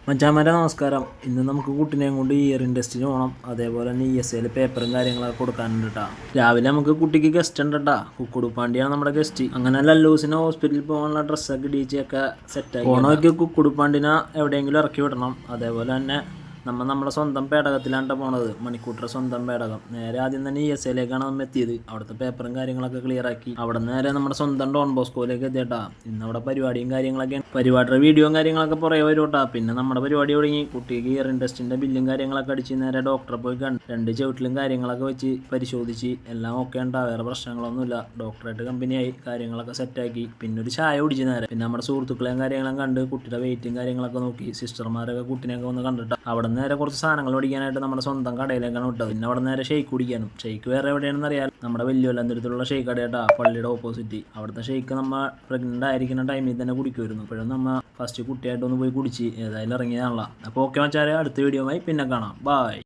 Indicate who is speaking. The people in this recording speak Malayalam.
Speaker 1: മച്ചാമാരെ നമസ്കാരം. ഇന്ന് നമുക്ക് കുട്ടീനെയും കൊണ്ട് ഇയറിംഗ് ടെസ്റ്റിന് പോകണം. അതേപോലെ തന്നെ ESL പേപ്പറും കാര്യങ്ങളൊക്കെ കൊടുക്കാനുണ്ട് കേട്ടോ. രാവിലെ നമുക്ക് കുട്ടിക്ക് ഗസ്റ്റ് ഉണ്ട് കേട്ടോ. കുക്കുടുപ്പാണ്ടിയാണ് നമ്മുടെ ഗസ്റ്റ്. അങ്ങനെ ലല്ലൂസിനെ ഹോസ്പിറ്റലിൽ പോകാനുള്ള ഡ്രസ്സൊക്കെ DG സെറ്റായി. പോകണമെങ്കിൽ കുക്കുടുപ്പാണ്ടിനെ എവിടെയെങ്കിലും ഇറക്കി വിടണം. അതേപോലെ തന്നെ നമ്മുടെ സ്വന്തം പേടകത്തിലാണ് പോണത്. മണിക്കൂട്ടറെ സ്വന്തം പേടകം. നേരെ ആദ്യം തന്നെ ESLയിലേക്കാണ് നമ്മൾ എത്തിയത്. അവിടുത്തെ പേപ്പറും കാര്യങ്ങളൊക്കെ ക്ലിയർ ആക്കി അവിടെ നേരെ നമ്മുടെ സ്വന്തം ഡോൺ ബോസ്കോയിലേക്ക് എത്തിയിട്ടാ. ഇന്ന് അവിടെ പരിപാടിയും കാര്യങ്ങളൊക്കെ, പരിപാടിയുടെ വീഡിയോയും കാര്യങ്ങളൊക്കെ പുറകെ വരും കേട്ടോ. പിന്നെ നമ്മുടെ പരിപാടി തുടങ്ങി. കുട്ടിക്ക് ഇയറിംഗ് ടെസ്റ്റിന്റെ ബില്ലും കാര്യങ്ങളൊക്കെ അടിച്ച് നേരെ ഡോക്ടറെ പോയി കണ്ട് 2 ചവിട്ടിലും കാര്യങ്ങളൊക്കെ വെച്ച് പരിശോധിച്ച് എല്ലാം ഓക്കെ ഉണ്ടാ, വേറെ പ്രശ്നങ്ങളൊന്നുമില്ല. ഡോക്ടറായിട്ട് കമ്പനിയായി കാര്യങ്ങളൊക്കെ സെറ്റാക്കി. പിന്നെ ഒരു ചായ കുടിച്ച് നേരെ പിന്നെ നമ്മുടെ സുഹൃത്തുക്കളെയും കാര്യങ്ങളും കണ്ട് കുട്ടിയുടെ വെയിറ്റും കാര്യങ്ങളൊക്കെ നോക്കി സിസ്റ്റർമാരൊക്കെ കുട്ടിനെയൊക്കെ വന്ന് കണ്ടിട്ട് അവിടെ നേരെ കുറച്ച് സാധനങ്ങൾ മേടിക്കാനായിട്ട് നമ്മുടെ സ്വന്തം കടയിലേക്കാണ് വിട്ടത്. പിന്നെ അവിടെ നേരെ ഷെയ്ക്ക് കുടിക്കാനും. ഷെയ്ക്ക് വേറെ എവിടെയാണെന്ന് അറിയാം, നമ്മുടെ വലിയൊല്ലന്തരത്തിലുള്ള ഷെയ്ക്ക് കടയാട്ടാ, പള്ളിയുടെ ഓപ്പോസിറ്റ്. അവിടുത്തെ ഷെയ്ക്ക് നമ്മൾ പ്രഗ്നന്റ് ആയിരിക്കുന്ന ടൈമിൽ തന്നെ കുടിക്കുമായിരുന്നു. ഇപ്പോഴും നമ്മൾ ഫസ്റ്റ് കുട്ടിയായിട്ടൊന്ന് പോയി കുടിച്ച് ഏതായാലും ഇറങ്ങിയതാണല്ലോ. അപ്പോൾ ഓക്കെ മച്ചാരെ, അടുത്ത വീഡിയോയുമായി പിന്നെ കാണാം. ബൈ.